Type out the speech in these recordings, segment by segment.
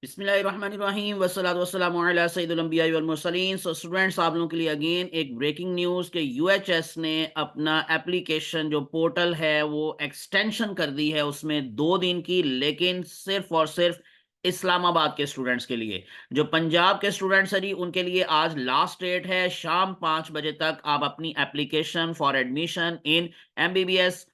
बिस्मिल्लाहिर्रहमानिर्रहीम वस्सलातु वस्सलामु अला सय्यिदिल अंबिया'i वल मुरसलीन। सो स्टूडेंट्स, आप लोगों के लिए अगेन एक ब्रेकिंग न्यूज़ कि यूएचएस ने अपना एप्लीकेशन जो पोर्टल है वो एक्सटेंशन कर दी है उसमें 2 दिन की, लेकिन सिर्फ़ और सिर्फ़ इस्लामाबाद के स्टूडेंट्स के लिए। जो पंजाब के स्टूडेंट्स हैं जी, उनके लिए आज लास्ट डेट है, शाम 5 बजे तक आप अपनी application for admission in MBBS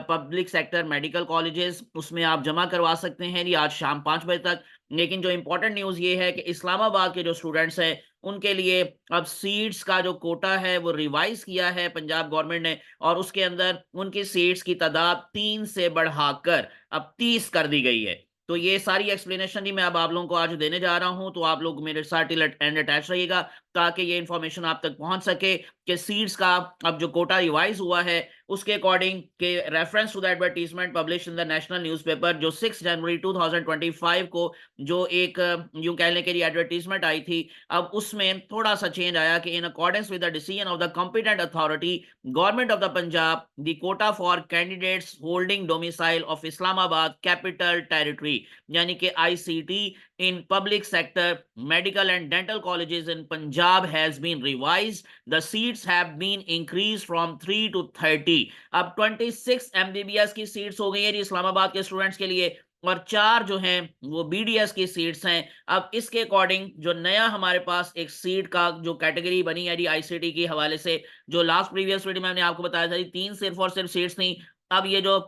public sector medical colleges उसमें आप जमा करवा सकते हैं जी, आज शाम 5 बजे तक। लेकिन जो इम्पोर्टेंट न्यूज़ ये है कि इस्लामाबाद के जो स्टूडेंट्स हैं, उनके लिए अब सीट्स का जो कोटा है वो रिवाइज़ किया है पंजाब गवर्नमेंट ने, और उसके अंदर उनकी सीट्स की तादाद 3 से बढ़ाकर अब 30 कर दी गई है। तो ये सारी एक्सप्लेनेशन ही मैं अब आप लोगों को आज देने जा रहा हूँ, तो आप लोग मेरे साथ टिल एंड अटैच रहिएगा, ताकि ये इन्फॉर्मेशन आप तक पहुँच सके कि सीट्स का अब जो कोटा रिवाइज़ हुआ है, उसके अकॉर्डिंग के reference to the advertisement published in the national newspaper जो 6 जनवरी 2025 को जो एक यूँ कह लें कि एडवर्टाइजमेंट आई थी, अब उसमें थोड़ा-सा चेंज आया कि in accordance with the decision of the competent authority, government of the Punjab, the quota for candidates holding domicile of Islamabad capital territory, यानी कि ICT in public sector medical and dental colleges in Punjab has been revised. The seats have been increased from 3 to 30। अब 26 MBBS की seats हो गई हैं जी इस्लामाबाद के students के लिए, और 4 जो हैं वो बीडीएस की सीट्स हैं। अब इसके अकॉर्डिंग जो नया हमारे पास एक सीट का जो कैटेगरी बनी है जी आईसीटी के हवाले से, जो लास्ट प्रीवियस वीडियो में मैंने आपको बताया था जी 3 सिर्फ और सिर्फ सीट्स थी। अब ये जो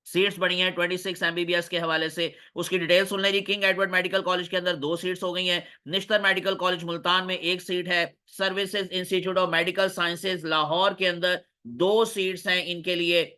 सीट्स बढ़ी हैं 26 एमबीबीएस के हवाले से, उसकी डिटेल सुन लें जी। किंग एडवर्ड मेडिकल कॉलेज के अंदर 2 सीट्स हो गई हैं। निश्तर मेडिकल कॉलेज मुल्तान में 1 सीट है। Services institute of medical sciences Lahore के अंदर 2 सीट्स हैं इनके लिए।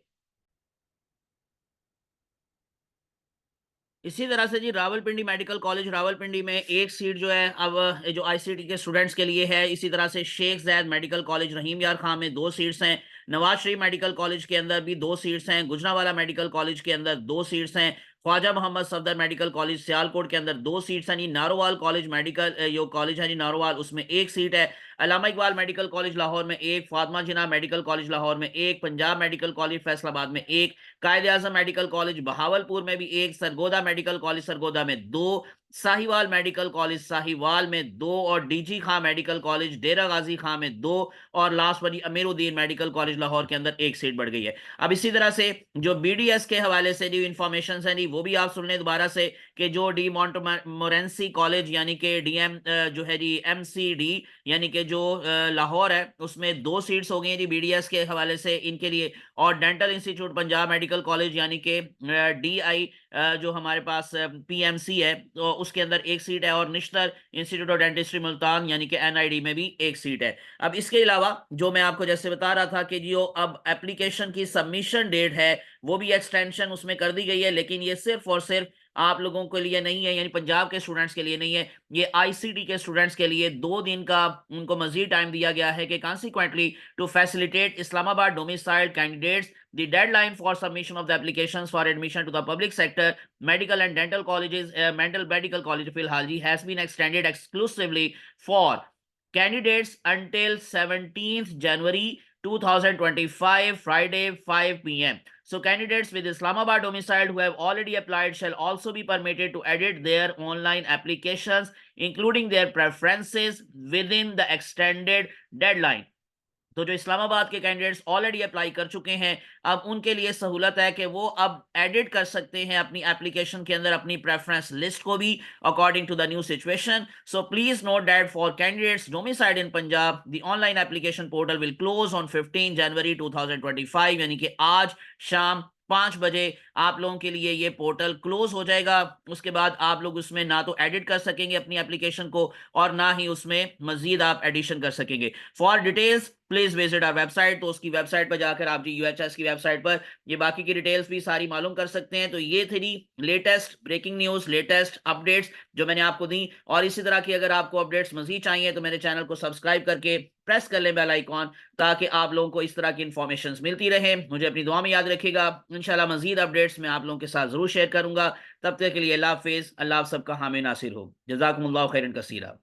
इसी तरह से जी रावलपिंडी मेडिकल कॉलेज रावलपिंडी में 1 सीट जो है अब ये जो आईसीटी के स्टूडेंट्स के लिए है। इसी तरह से शेख ज़ायद मेडिकल कॉलेज रहीम यार खां में 2 सीट्स हैं। नवाज शरीफ मेडिकल कॉलेज के अंदर भी 2 सीट्स हैं। गुजरांवाला मेडिकल कॉलेज के अंदर 2 सीट्स हैं। ख्वाजा मोहम्मद सफदर मेडिकल कॉलेज सियालकोट के अंदर 2 सीट्स हैं जी। नारोवाल कॉलेज मेडिकल जो कॉलेज है जी नारोवाल, उसमें 1 सीट है। अल्लामा इकबाल मेडिकल कॉलेज लाहौर में 1, फातिमा जिन्ना मेडिकल कॉलेज लाहौर में 1, पंजाब मेडिकल कॉलेज फैसलाबाद में 1, कायद-ए-आज़म मेडिकल कॉलेज बहावलपुर में भी 1, सरगोदा मेडिकल कॉलेज सरगोदा में 2, साहिवाल मेडिकल कॉलेज साहिवाल में 2, और डीजी खां मेडिकल कॉलेज डेरा गाजी खां में 2, और लास्ट वाली अमीरुद्दीन मेडिकल कॉलेज लाहौर के अंदर 1 सीट बढ़ गई है। अब इसी तरह से जो बीडीएस के हवाले से जो इन्फॉर्मेशन है जी, वो भी आप सुन लें दोबारा से कि जो डी मोरेंसी कॉलेज यानी कि डीएम जो है जी एमसीडी यानी कि जो लाहौर है, उसमें 2 सीट्स हो गई हैं जी बीडीएस के हवाले से इनके लिए। और dental institute Punjab medical college यानी कि डीआई जो हमारे पास पीएमसी है, तो उसके अंदर 1 सीट है। और Nishtar institute of dentistry Multan यानी कि एनआईडी में भी 1 सीट है। अब इसके अलावा जो मैं आपको जैसे बता रहा था कि जो अब एप्लीकेशन की सबमिशन डेट है, वो भी एक्सटेंशन उसमें कर दी गई है, लेकिन ये सिर्फ़ और सिर्फ़ आप लोगों के लिए नहीं है, यानी पंजाब के स्टूडेंट्स के लिए नहीं है। ये आईसीटी के स्टूडेंट्स के लिए 2 दिन का उनको मज़ीद टाइम दिया गया है कि consequently to facilitate Islamabad domiciled candidates, the deadline for submission of the applications for admission to the public sector medical and dental colleges, mental medical college फिलहाल जी has been extended exclusively for candidates until 17th January 2025 Friday 5 p.m. So candidates with Islamabad domicile who have already applied shall also be permitted to edit their online applications, including their preferences within the extended deadline. तो जो इस्लामाबाद के candidates already apply कर चुके हैं, अब उनके लिए सहूलत है कि वो अब एडिट कर सकते हैं अपनी एप्लीकेशन के अंदर अपनी प्रेफरेंस लिस्ट को भी according to the new situation. So please note that for candidates domiciled in Punjab the online application portal will close on 15 January 2025, यानी कि आज शाम 5 बजे आप लोगों के लिए ये पोर्टल क्लोज हो जाएगा। उसके बाद आप लोग उसमें ना तो एडिट कर सकेंगे अपनी एप्लीकेशन को, और ना ही उसमें मजीद आप एडिशन कर सकेंगे। For details please visit our website. तो उसकी वेबसाइट पर जाकर आप जी यूएचएस की वेबसाइट पर ये बाकी की डिटेल्स भी सारी मालूम कर सकते हैं। तो ये थी latest breaking news, latest updates जो मैंने आपको दी। और इसी तरह की अगर आपको अपडेट्स मजीद चाहिए तो मेरे चैनल को सब्सक्राइब करके प्रेस कर लें बेल आइकॉन, ताकि आप लोगों को इस तरह की इन्फॉर्मेशन मिलती रहे। मुझे अपनी दुआ में याद रखिएगा। इंशाल्लाह मजीद अपडेट्स मैं आप लोगों के साथ जरूर शेयर करूंगा। तब तक के लिए अल्लाह हाफिज़। अल्लाह आप सबका हामी नासिर हो। जज़ाकुमुल्लाहु खैरन कसीरा।